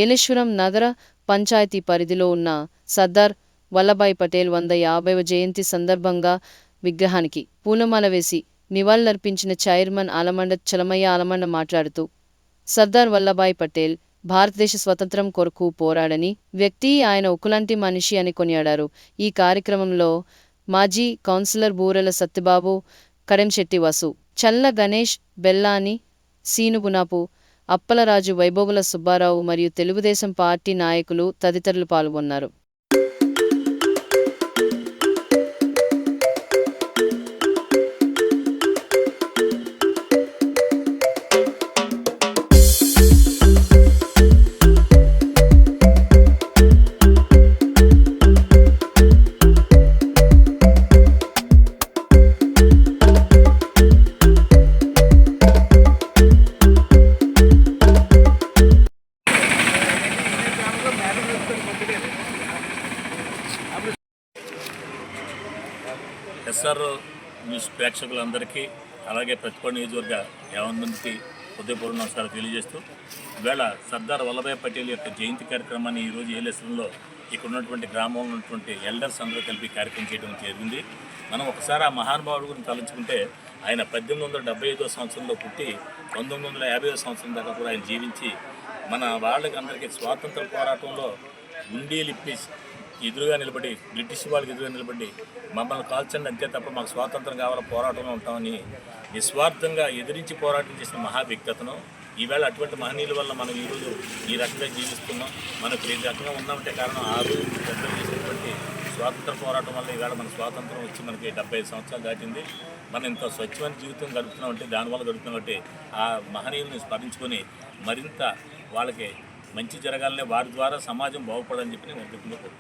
ఏలేశ్వరం నగర పంచాయతీ పరిధిలో ఉన్న సర్దార్ వల్లభాయ్ పటేల్ 150వ జయంతి సందర్భంగా విగ్రహానికి పూలమాల వేసి నివాళులర్పించిన చైర్మన్ ఆలమండ చలమయ్య ఆలమండ మాట్లాడుతూ, సర్దార్ వల్లభాయ్ పటేల్ భారతదేశ స్వతంత్రం కొరకు పోరాడని వ్యక్తి, ఆయన ఉక్కులాంటి మనిషి అని కొనియాడారు. ఈ కార్యక్రమంలో మాజీ కౌన్సిలర్ బూరెల సత్యబాబు, కడెంశెట్టి వసు, చల్ల గణేష్, బెల్లాని సీనుగునాపు, అప్పలరాజు, వైభోగుల సుబ్బారావు మరియు తెలుగుదేశం పార్టీ నాయకులు తదితరులు పాల్గొన్నారు. ఎస్ఆర్ న్యూస్ ప్రేక్షకులందరికీ అలాగే ప్రతిపక్ష నియోజకవర్గ యావందరికి హృదయపూర్వక నమస్కారం తెలియజేస్తూ, ఈవేళ సర్దార్ వల్లభాయ్ పటేల్ యొక్క జయంతి కార్యక్రమాన్ని ఈరోజు ఏలేశ్వరంలో ఇక్కడ ఉన్నటువంటి గ్రామంలో ఉన్నటువంటి ఎల్డర్స్ అందరూ కలిపి కార్యక్రమం చేయడం జరిగింది. మనం ఒకసారి ఆ మహానుభావుడు గురించి తలుచుకుంటే, ఆయన 1875వ సంవత్సరంలో పుట్టి 1950వ సంవత్సరం దాకా కూడా ఆయన జీవించి మన వాళ్ళకి అందరికీ స్వాతంత్ర పోరాటంలో గుండీలిప్పి ఎదురుగా నిలబడి, బ్రిటిష్ వాళ్ళకి ఎదురుగా నిలబడి మమ్మల్ని కాల్చండి అంతే తప్ప మాకు స్వాతంత్రం కావాలా, పోరాటంలో ఉంటామని నిస్వార్థంగా ఎదిరించి పోరాటం చేసిన మహా వ్యక్తిత్వం. ఈవేళ అటువంటి మహనీయుల వల్ల మనం ఈరోజు ఈ రకంగా జీవిస్తున్నాం. మనకు ఈ రకంగా ఉన్నామంటే కారణం ఆ రోజు పెద్దలు చేసినటువంటి స్వాతంత్ర పోరాటం వల్ల ఈవేళ మన స్వాతంత్రం వచ్చి మనకి 75 సంవత్సరాలు దాటింది. మనం ఇంత స్వచ్ఛమైన జీవితం గడుపుతున్నామంటే దానివల్ల గడుపుతున్నామంటే ఆ మహనీయుల్ని స్మరించుకొని మరింత వాళ్ళకి మంచి జరగాలని, వారి ద్వారా సమాజం బాగుపడాలని చెప్పి నేను కోరుకుంటున్నాను.